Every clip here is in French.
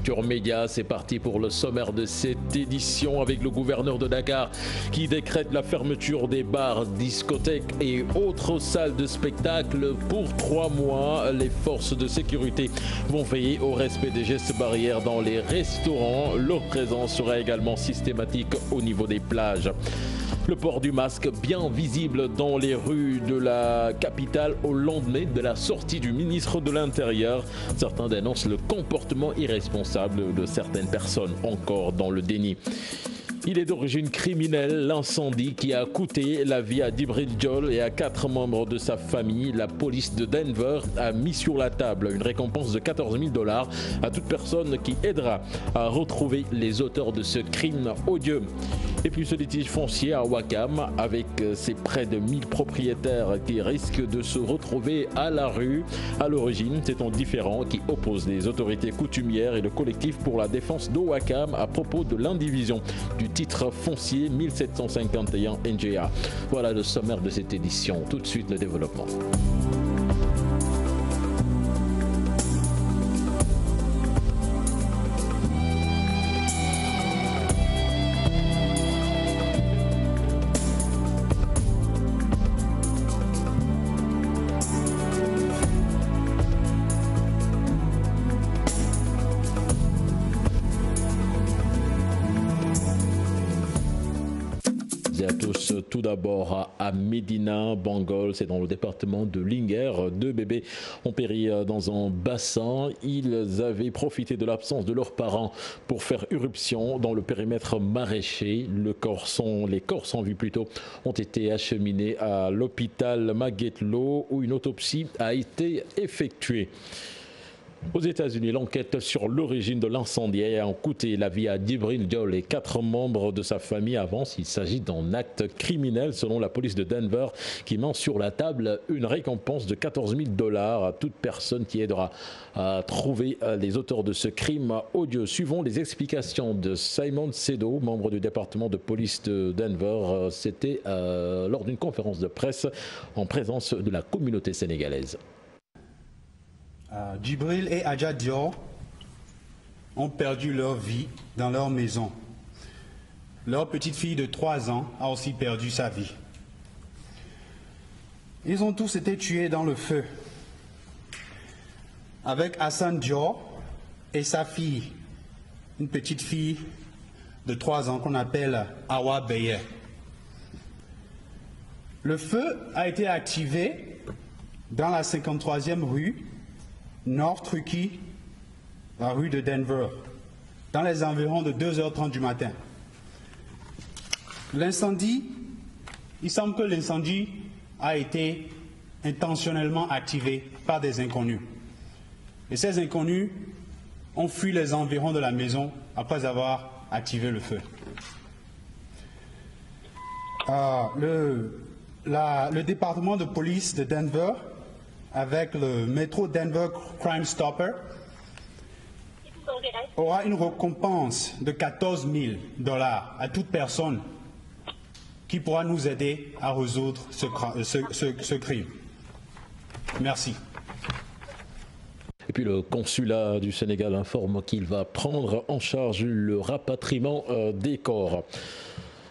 Futurs Médias. C'est parti pour le sommaire de cette édition avec le gouverneur de Dakar qui décrète la fermeture des bars, discothèques et autres salles de spectacle pour 3 mois. Les forces de sécurité vont veiller au respect des gestes barrières dans les restaurants. Leur présence sera également systématique au niveau des plages. Le port du masque bien visible dans les rues de la capitale au lendemain de la sortie du ministre de l'Intérieur. Certains dénoncent le comportement irresponsable de certaines personnes encore dans le déni. Il est d'origine criminelle, l'incendie qui a coûté la vie à Djibril Diol et à 4 membres de sa famille. La police de Denver a mis sur la table une récompense de 14 000 $ à toute personne qui aidera à retrouver les auteurs de ce crime odieux. Et puis ce litige foncier à Ouakam avec ses près de 1000 propriétaires qui risquent de se retrouver à la rue. À l'origine, c'est un différend qui oppose les autorités coutumières et le collectif pour la défense de Ouakam à propos de l'indivision du titre foncier 1751 NGA. Voilà le sommaire de cette édition. Tout de suite, le développement. Tout d'abord à Médina, Bangol, c'est dans le département de Linguère. 2 bébés ont péri dans un bassin. Ils avaient profité de l'absence de leurs parents pour faire irruption dans le périmètre maraîcher. Les corps sans vie plutôt ont été acheminés à l'hôpital Maguetlo où une autopsie a été effectuée. Aux États-Unis, l'enquête sur l'origine de l'incendie a coûté la vie à Djibril Diol et 4 membres de sa famille avance. Il s'agit d'un acte criminel selon la police de Denver qui met sur la table une récompense de 14 000 $ à toute personne qui aidera à trouver les auteurs de ce crime odieux. Suivons les explications de Simon Sedo, membre du département de police de Denver. C'était lors d'une conférence de presse en présence de la communauté sénégalaise. Djibril et Adja Dior ont perdu leur vie dans leur maison. Leur petite fille de 3 ans a aussi perdu sa vie. Ils ont tous été tués dans le feu. Avec Hassan Dior et sa fille, une petite fille de 3 ans qu'on appelle Awa Beye. Le feu a été activé dans la 53e rue North Truckee, la rue de Denver, dans les environs de 2h30 du matin. L'incendie, il semble que l'incendie a été intentionnellement activé par des inconnus. Et ces inconnus ont fui les environs de la maison après avoir activé le feu. Le département de police de Denver avec le Metro Denver Crime Stopper aura une récompense de 14 000 $ à toute personne qui pourra nous aider à résoudre ce crime. Merci. Et puis le consulat du Sénégal informe qu'il va prendre en charge le rapatriement des corps.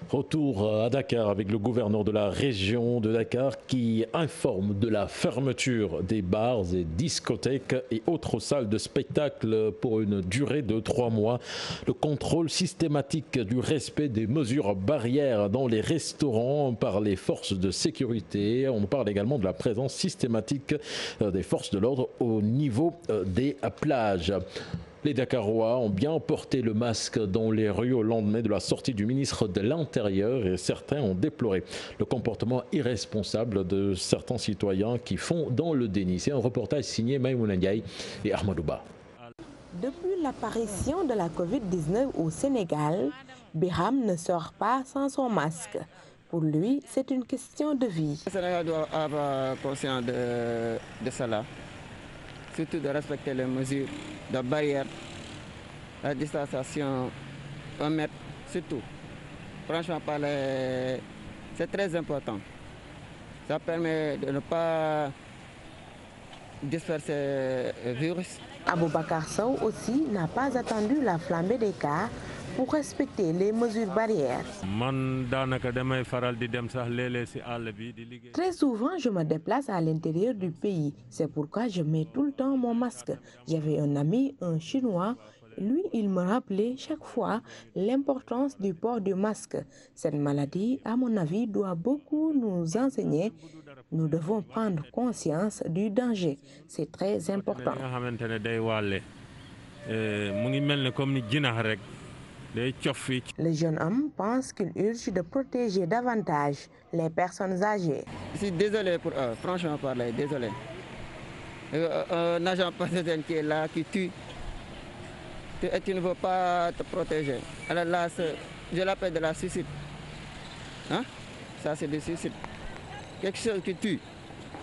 Retour à Dakar avec le gouverneur de la région de Dakar qui informe de la fermeture des bars et discothèques et autres salles de spectacle pour une durée de 3 mois. Le contrôle systématique du respect des mesures barrières dans les restaurants par les forces de sécurité. On parle également de la présence systématique des forces de l'ordre au niveau des plages. Les Dakarois ont bien porté le masque dans les rues au lendemain de la sortie du ministre de l'Intérieur et certains ont déploré le comportement irresponsable de certains citoyens qui font dans le déni. C'est un reportage signé Maïmouna Ndiaye et Ahmadouba. Depuis l'apparition de la Covid-19 au Sénégal, Biram ne sort pas sans son masque. Pour lui, c'est une question de vie. Le Sénégal doit avoir conscience de cela. Surtout de respecter les mesures de barrière, la distanciation, 1 mètre, surtout. Franchement, c'est très important. Ça permet de ne pas disperser le virus. Aboubacar Sow aussi n'a pas attendu la flambée des cas pour respecter les mesures barrières. Très souvent, je me déplace à l'intérieur du pays. C'est pourquoi je mets tout le temps mon masque. J'avais un ami, un Chinois. Lui, il me rappelait chaque fois l'importance du port du masque. Cette maladie, à mon avis, doit beaucoup nous enseigner. Nous devons prendre conscience du danger. C'est très important. Le jeune homme pense qu'il urge de protéger davantage les personnes âgées. Je suis désolé pour eux, franchement parler, désolé. Un agent président qui est là, qui tue, et tu ne veux pas te protéger. Alors là, je l'appelle de la suicide. Hein? Ça, c'est du suicide. Quelque chose qui tue.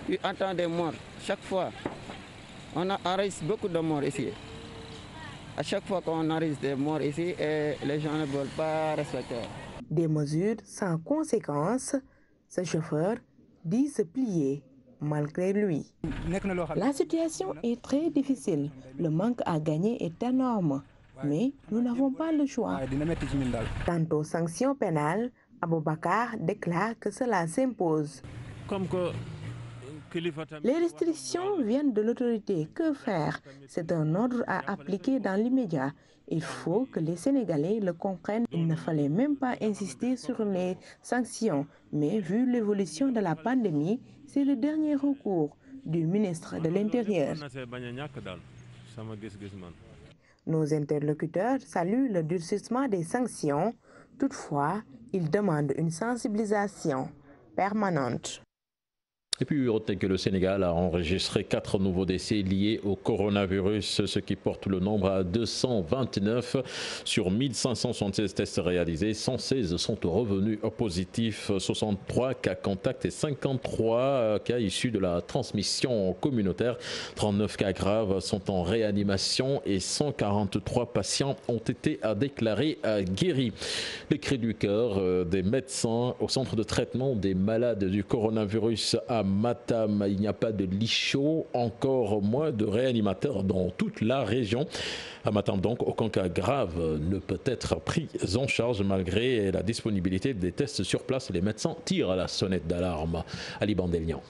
Tu entends des morts chaque fois. On enregistre beaucoup de morts ici. À chaque fois qu'on enregistre des morts ici, et les gens ne veulent pas respecter. Des mesures sans conséquences, ce chauffeur dit se plier malgré lui. La situation est très difficile. Le manque à gagner est énorme, mais nous n'avons pas le choix. Quant aux sanctions pénales, Aboubacar déclare que cela s'impose. Les restrictions viennent de l'autorité. Que faire? C'est un ordre à appliquer dans l'immédiat. Il faut que les Sénégalais le comprennent. Il ne fallait même pas insister sur les sanctions. Mais vu l'évolution de la pandémie, c'est le dernier recours du ministre de l'Intérieur. Nos interlocuteurs saluent le durcissement des sanctions. Toutefois, ils demandent une sensibilisation permanente. Et puis, retenez que le Sénégal a enregistré 4 nouveaux décès liés au coronavirus, ce qui porte le nombre à 229 sur 1576 tests réalisés. 116 sont revenus positifs, 63 cas contacts et 53 cas issus de la transmission communautaire. 39 cas graves sont en réanimation et 143 patients ont été déclarés guéris. Les cris du cœur des médecins au centre de traitement des malades du coronavirus à Matam. Il n'y a pas de lit chaud, encore moins de réanimateurs dans toute la région. À Matam donc, aucun cas grave ne peut être pris en charge malgré la disponibilité des tests sur place. Les médecins tirent à la sonnette d'alarme. Ali Bandelian.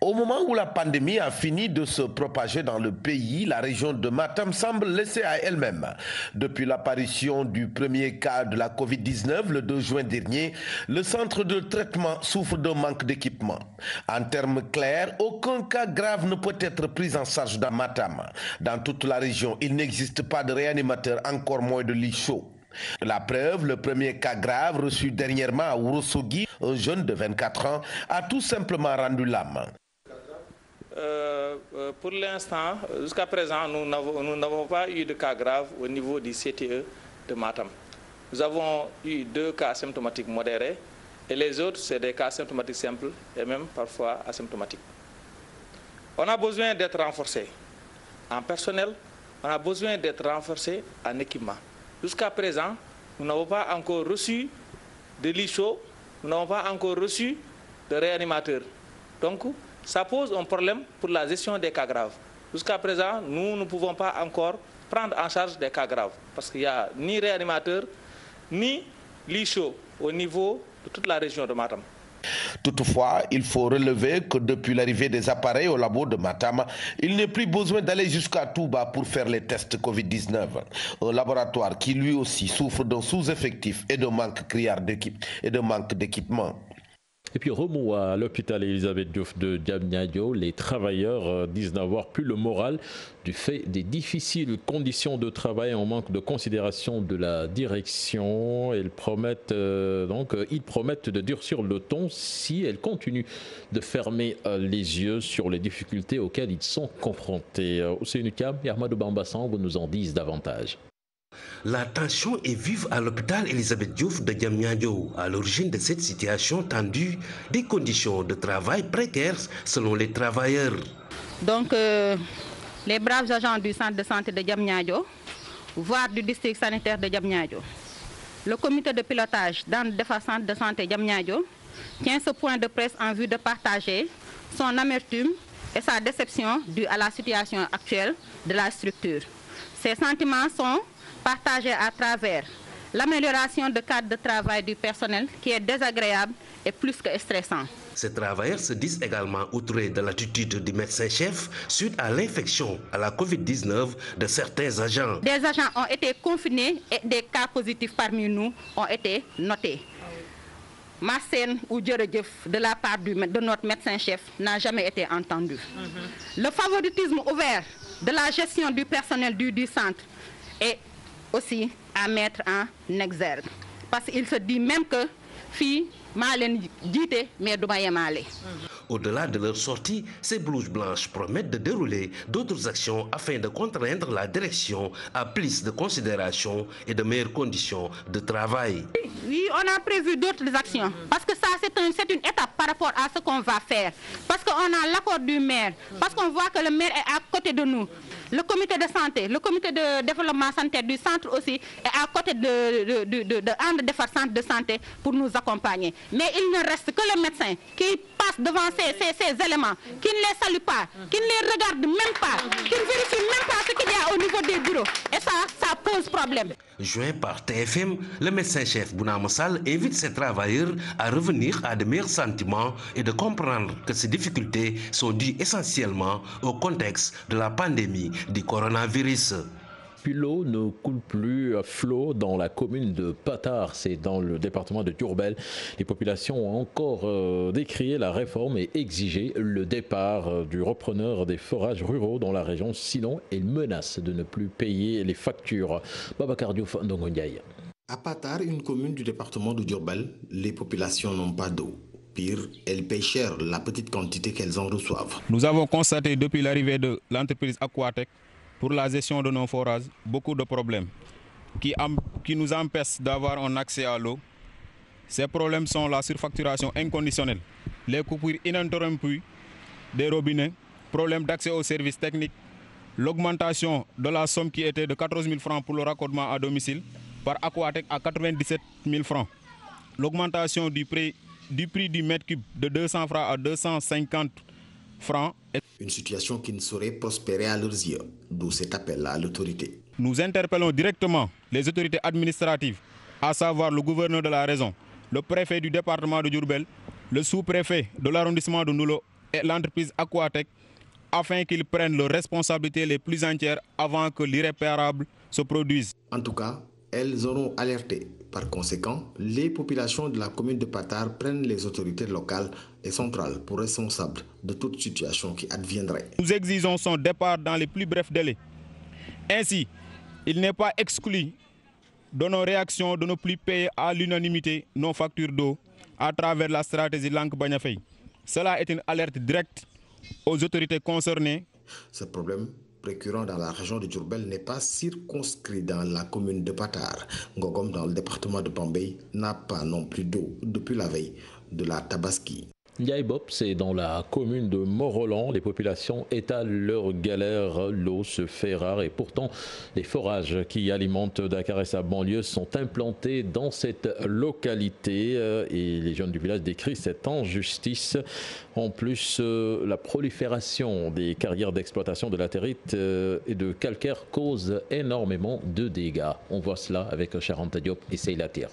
Au moment où la pandémie a fini de se propager dans le pays, la région de Matam semble laissée à elle-même. Depuis l'apparition du premier cas de la Covid-19 le 2 juin dernier, le centre de traitement souffre d'un manque d'équipement. En termes clairs, aucun cas grave ne peut être pris en charge dans Matam. Dans toute la région, il n'existe pas de réanimateur, encore moins de lits chauds. La preuve, le premier cas grave reçu dernièrement à Ourossogui, un jeune de 24 ans, a tout simplement rendu l'âme. Pour l'instant, jusqu'à présent, nous n'avons pas eu de cas graves au niveau du CTE de Matam. Nous avons eu 2 cas symptomatiques modérés et les autres, c'est des cas symptomatiques simples et même parfois asymptomatiques. On a besoin d'être renforcé en personnel, on a besoin d'être renforcé en équipement. Jusqu'à présent, nous n'avons pas encore reçu de lits chauds, nous n'avons pas encore reçu de réanimateurs. Donc, ça pose un problème pour la gestion des cas graves. Jusqu'à présent, nous ne pouvons pas encore prendre en charge des cas graves parce qu'il n'y a ni réanimateur, ni lit chaud au niveau de toute la région de Matam. Toutefois, il faut relever que depuis l'arrivée des appareils au labo de Matam, il n'est plus besoin d'aller jusqu'à Touba pour faire les tests Covid-19. Un laboratoire qui lui aussi souffre d'un sous-effectif et de manque criard d'équipement. Et puis remous à l'hôpital Elisabeth Diouf de Diamniadio, les travailleurs disent n'avoir plus le moral du fait des difficiles conditions de travail en manque de considération de la direction. Ils promettent de durcir le ton si elle continue de fermer les yeux sur les difficultés auxquelles ils sont confrontés. Ousseynou Kam et Ahmadou Bambassan nous en disent davantage. La tension est vive à l'hôpital Elisabeth Diouf de Diamniadio. À l'origine de cette situation tendue, des conditions de travail précaires selon les travailleurs. Donc, les braves agents du centre de santé de Diamniadio, voire du district sanitaire de Diamniadio, le comité de pilotage dans le centre de santé Diamniadio tient ce point de presse en vue de partager son amertume et sa déception due à la situation actuelle de la structure. Ces sentiments sont partagés à travers l'amélioration du cadre de travail du personnel qui est désagréable et plus que stressant. Ces travailleurs se disent également outrés de l'attitude du médecin-chef suite à l'infection à la Covid-19 de certains agents. Des agents ont été confinés et des cas positifs parmi nous ont été notés. Ma scène ou djërëjëf de la part de notre médecin-chef n'a jamais été entendu. Le favoritisme ouvert de la gestion du personnel du centre est aussi à mettre en exergue. Parce qu'il se dit même que Au-delà de leur sortie, ces blouses blanches promettent de dérouler d'autres actions afin de contraindre la direction à plus de considération et de meilleures conditions de travail. Oui, on a prévu d'autres actions parce que ça c'est une étape par rapport à ce qu'on va faire. Parce qu'on a l'accord du maire, parce qu'on voit que le maire est à côté de nous. Le comité de santé, le comité de développement sanitaire du centre aussi est à côté de André Defar centre de santé pour nous accompagner. Mais il ne reste que le médecin qui passe devant ces éléments, qui ne les salue pas, qui ne les regarde même pas, qui ne vérifie même pas ce qu'il y a au niveau des bureaux. Et ça pose problème. Joint par TFM, le médecin-chef Bouna Sall invite ses travailleurs à revenir à de meilleurs sentiments et de comprendre que ces difficultés sont dues essentiellement au contexte de la pandémie du coronavirus. Puis l'eau ne coule plus à flot dans la commune de Patars, c'est dans le département de Diourbel. Les populations ont encore décrié la réforme et exigé le départ du repreneur des forages ruraux dans la région. Sinon, ils menacent de ne plus payer les factures. Babacar Diouf Ndongo Ndiaye. À Patars, une commune du département de Diourbel, les populations n'ont pas d'eau. Pire, elles payent cher la petite quantité qu'elles en reçoivent. Nous avons constaté depuis l'arrivée de l'entreprise Aquatec pour la gestion de nos forages, beaucoup de problèmes qui nous empêchent d'avoir un accès à l'eau. Ces problèmes sont la surfacturation inconditionnelle, les coupures ininterrompues des robinets, problème d'accès aux services techniques, l'augmentation de la somme qui était de 14 000 francs pour le raccordement à domicile par Aquatec à 97 000 francs. L'augmentation du prix du mètre cube de 200 francs à 250 francs. Une situation qui ne saurait prospérer à leurs yeux, d'où cet appel à l'autorité. Nous interpellons directement les autorités administratives, à savoir le gouverneur de la région, le préfet du département de Diourbel, le sous-préfet de l'arrondissement de Noulo et l'entreprise Aquatec, afin qu'ils prennent leurs responsabilités les plus entières avant que l'irréparable se produise. En tout cas, elles auront alerté. Par conséquent, les populations de la commune de Patars prennent les autorités locales et centrales pour responsables de toute situation qui adviendrait. Nous exigeons son départ dans les plus brefs délais. Ainsi, il n'est pas exclu de nos réactions de ne plus payer à l'unanimité nos factures d'eau à travers la stratégie Langue Bagnafay. Cela est une alerte directe aux autorités concernées. Ce problème récurrent dans la région de Diourbel n'est pas circonscrit dans la commune de Patars. Ngogom, dans le département de Bambey, n'a pas non plus d'eau depuis la veille de la Tabaski. Ndiaye-Bop, c'est dans la commune de Morolan. Les populations étalent leur galère. L'eau se fait rare et pourtant les forages qui alimentent Dakar et sa banlieue sont implantés dans cette localité et les jeunes du village décrivent cette injustice. En plus, la prolifération des carrières d'exploitation de latérite et de calcaire cause énormément de dégâts. On voit cela avec Charanta Diop et Seyla Tire.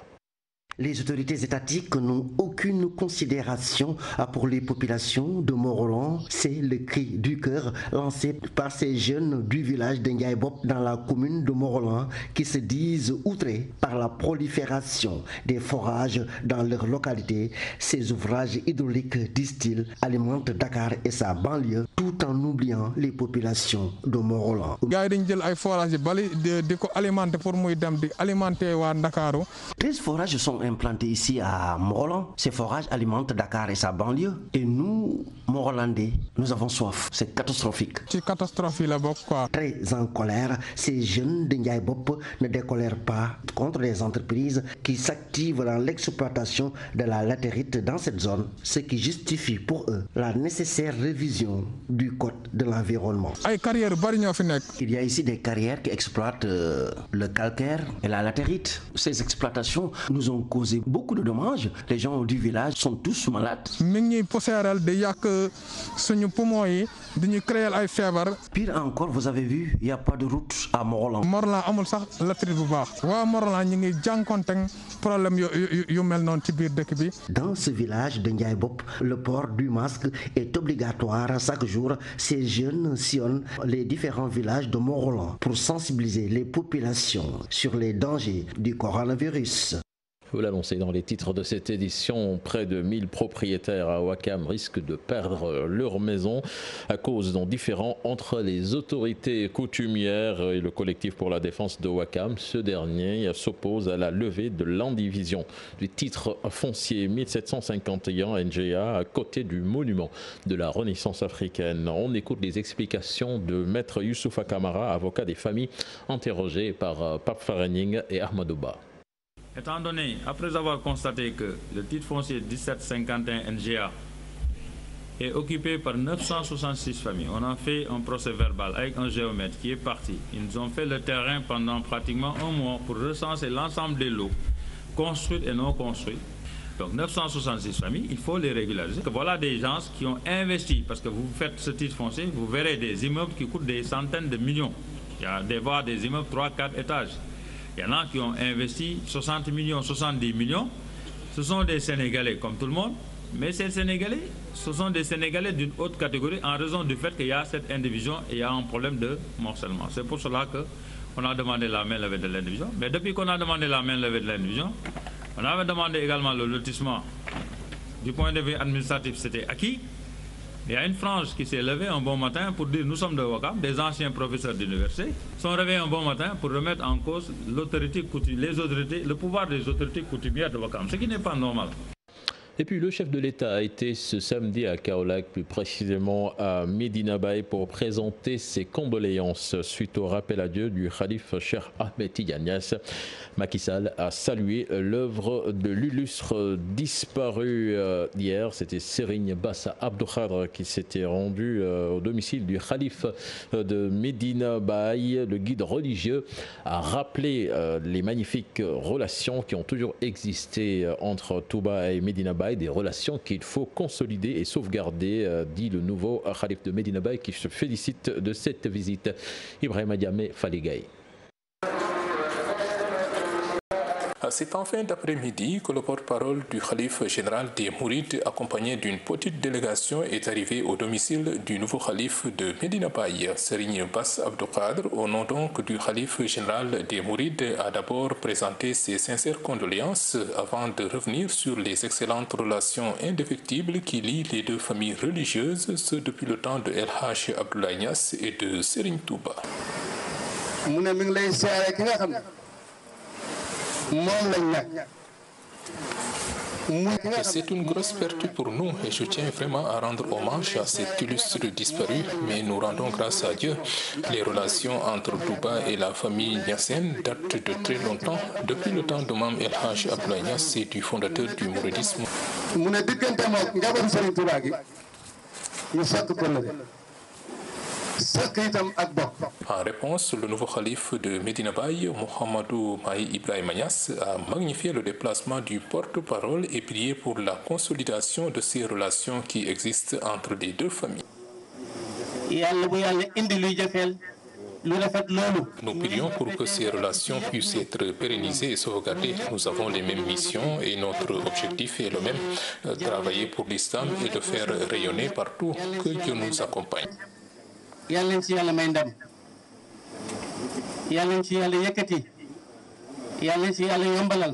Les autorités étatiques n'ont aucune considération pour les populations de Morolan. C'est le cri du cœur lancé par ces jeunes du village de Ndiaye-Bop dans la commune de Morolan qui se disent outrés par la prolifération des forages dans leur localité. Ces ouvrages hydrauliques, disent-ils, alimentent Dakar et sa banlieue tout en oubliant les populations de Morolan. Les forages sont implantés ici à Morolan. Ces forages alimentent Dakar et sa banlieue. Et nous, Morolandais, nous avons soif. C'est catastrophique. C'est catastrophique là-bas, quoi. Très en colère, ces jeunes de Ndiaye-Bop ne décolèrent pas contre les entreprises qui s'activent dans l'exploitation de la latérite dans cette zone, ce qui justifie pour eux la nécessaire révision du code de l'environnement. Il y a ici des carrières qui exploitent le calcaire et la latérite. Ces exploitations nous ont causé beaucoup de dommages. Les gens du village sont tous malades. Nous suñu poumon yi dañuy créer ay feebar. Pire encore, vous avez vu, il n'y a pas de route à Morolan. Morolan amul sax latérite bu baax. Waa Morolan ñi ngi jànkoonte problème yu mel noonu ci biir dëkk bi. Dans ce village de Ndiaye Bop, le port du masque est obligatoire. Chaque jour, ces jeunes sillonnent les différents villages de Morolan pour sensibiliser les populations sur les dangers du coronavirus. Vous l'annoncez dans les titres de cette édition, près de 1000 propriétaires à Ouakam risquent de perdre leur maison à cause d'un différend entre les autorités coutumières et le collectif pour la défense de Ouakam. Ce dernier s'oppose à la levée de l'indivision du titre foncier 1751 NGA à côté du monument de la Renaissance africaine. On écoute les explications de Maître Youssoufa Kamara, avocat des familles, interrogé par Pape Faraning et Ahmadouba. Étant donné, après avoir constaté que le titre foncier 1751 NGA est occupé par 966 familles, on a fait un procès verbal avec un géomètre qui est parti. Ils nous ont fait le terrain pendant pratiquement un mois pour recenser l'ensemble des lots, construits et non construits. Donc 966 familles, il faut les régulariser. Voilà des gens qui ont investi, parce que vous faites ce titre foncier, vous verrez des immeubles qui coûtent des centaines de millions. Il y a des immeubles 3-4 étages. Il y en a qui ont investi 60 millions, 70 millions. Ce sont des Sénégalais comme tout le monde, mais ces Sénégalais, ce sont des Sénégalais d'une haute catégorie en raison du fait qu'il y a cette indivision et il y a un problème de morcellement. C'est pour cela qu'on a demandé la main levée de l'indivision. Mais depuis qu'on a demandé la main levée de l'indivision, on avait demandé également le lotissement. Du point de vue administratif, c'était acquis. Il y a une frange qui s'est levée un bon matin pour dire nous sommes de Ouakam, des anciens professeurs d'université, sont réveillés un bon matin pour remettre en cause le pouvoir des autorités coutumières de Ouakam, ce qui n'est pas normal. Et puis le chef de l'État a été ce samedi à Kaolack, plus précisément à Medina Baye, pour présenter ses condoléances suite au rappel à Dieu du Khalif Cheikh Ahmed Tidiane Niasse. Macky Sall a salué l'œuvre de l'illustre disparu hier. C'était Serigne Bassa Abdou Khadre qui s'était rendu au domicile du Khalif de Medina Baye. Le guide religieux a rappelé les magnifiques relations qui ont toujours existé entre Touba et Medina Baye, des relations qu'il faut consolider et sauvegarder, dit le nouveau Khalif de Medina Baye qui se félicite de cette visite. Ibrahima Diamé Faligay. C'est en fin d'après-midi que le porte-parole du Khalife général des Mourides, accompagné d'une petite délégation, est arrivé au domicile du nouveau Khalife de Medina Baye. Serigne Bass Abdou Khadre, au nom donc du Khalife général des Mourides, a d'abord présenté ses sincères condoléances avant de revenir sur les excellentes relations indéfectibles qui lient les deux familles religieuses, ce depuis le temps de El Hadj Abdoulaye Niasse et de Serigne Touba. C'est une grosse perte pour nous et je tiens vraiment à rendre hommage à cet illustre disparu, mais nous rendons grâce à Dieu. Les relations entre Touba et la famille Niassène datent de très longtemps, depuis le temps de Mam El Hadj Abdoulaye Niasse et du fondateur du mouridisme. En réponse, le nouveau calife de Medina Baye, Mohamedou Mahi Ibrahima Niasse, a magnifié le déplacement du porte-parole et prié pour la consolidation de ces relations qui existent entre les deux familles. Nous prions pour que ces relations puissent être pérennisées et sauvegardées. Nous avons les mêmes missions et notre objectif est le même, travailler pour l'islam et le faire rayonner partout. Que Dieu nous accompagne.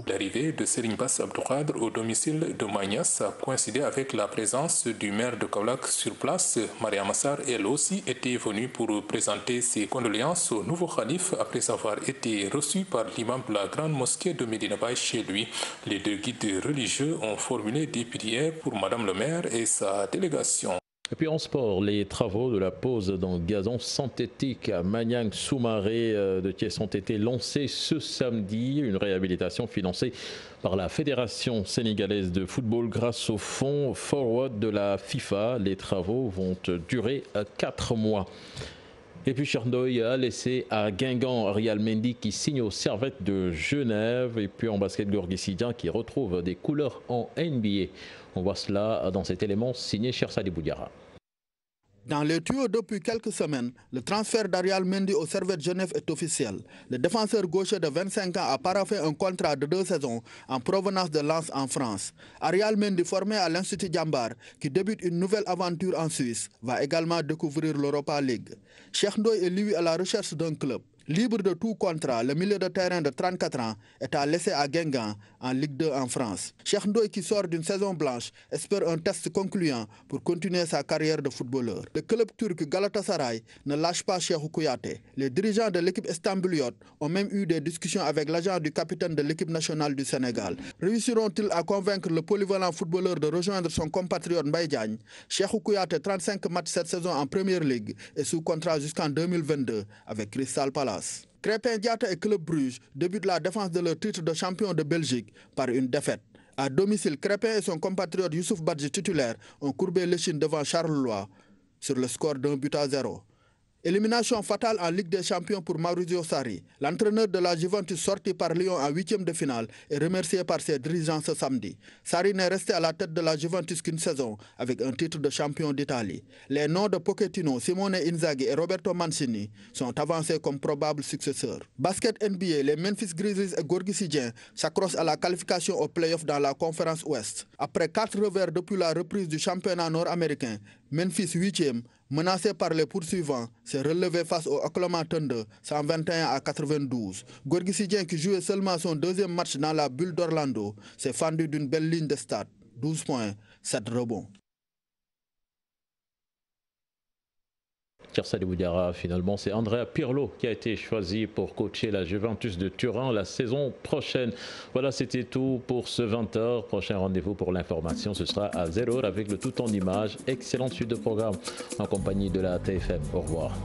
L'arrivée de Serigne Bass Abdou Khadre au domicile de Magnas a coïncidé avec la présence du maire de Kaolack sur place. Maria Massar, elle aussi, était venue pour présenter ses condoléances au nouveau calife après avoir été reçu par l'imam de la grande mosquée de Medina Baye chez lui. Les deux guides religieux ont formulé des prières pour Madame le maire et sa délégation. Et puis en sport, les travaux de la pose dans gazon synthétique à Maniang-Soumaré de Thiès ont été lancés ce samedi. Une réhabilitation financée par la Fédération sénégalaise de football grâce au fonds Forward de la FIFA. Les travaux vont durer 4 mois. Et puis Chernoy a laissé à Guingamp Real Mendy qui signe aux Servettes de Genève. Et puis en basket, Gorgui Sidian qui retrouve des couleurs en NBA. On voit cela dans cet élément signé Chersadi Boudiara. Dans les tuyaux depuis quelques semaines, le transfert d'Arial Mendy au Servette Genève est officiel. Le défenseur gaucher de 25 ans a paraphé un contrat de 2 saisons en provenance de Lens en France. Arial Mendy, formé à l'Institut Djambar, qui débute une nouvelle aventure en Suisse, va également découvrir l'Europa League. Cheikh Ndoye est lui à la recherche d'un club. Libre de tout contrat, le milieu de terrain de 34 ans est à laisser à Guingamp en Ligue 2 en France. Cheikh Ndoye, qui sort d'une saison blanche, espère un test concluant pour continuer sa carrière de footballeur. Le club turc Galatasaray ne lâche pas Cheikhou Kouyaté. Les dirigeants de l'équipe stambouliote ont même eu des discussions avec l'agent du capitaine de l'équipe nationale du Sénégal. Réussiront-ils à convaincre le polyvalent footballeur de rejoindre son compatriote Mbaye Diagne? Cheikhou Kouyaté, 35 matchs cette saison en Première Ligue et sous contrat jusqu'en 2022 avec Crystal Palace. Crépin Diatta et Club Bruges débutent la défense de leur titre de champion de Belgique par une défaite. À domicile, Crépin et son compatriote Youssouf Badji titulaire ont courbé l'échine devant Charleroi sur le score d'1-0. Élimination fatale en Ligue des Champions pour Maurizio Sarri. L'entraîneur de la Juventus sorti par Lyon en 8e de finale est remercié par ses dirigeants ce samedi. Sarri n'est resté à la tête de la Juventus qu'une saison avec un titre de champion d'Italie. Les noms de Pochettino, Simone Inzaghi et Roberto Mancini sont avancés comme probables successeurs. Basket NBA, les Memphis Grizzlies et Gorgui Sy Dieng s'accrochent à la qualification aux playoffs dans la conférence Ouest. Après 4 revers depuis la reprise du championnat nord-américain, Memphis 8e, menacé par les poursuivants, s'est relevé face au Oklahoma Thunder 121-92. Gorgui Sy Dieng, qui jouait seulement son 2e match dans la bulle d'Orlando, s'est fendu d'une belle ligne de stats. 12 points, 7 rebonds. Kersadi Boudiara, finalement, c'est Andrea Pirlo qui a été choisi pour coacher la Juventus de Turin la saison prochaine. Voilà, c'était tout pour ce 20h. Prochain rendez-vous pour l'information, ce sera à 0h avec le tout en images. Excellente suite de programme en compagnie de la TFM. Au revoir.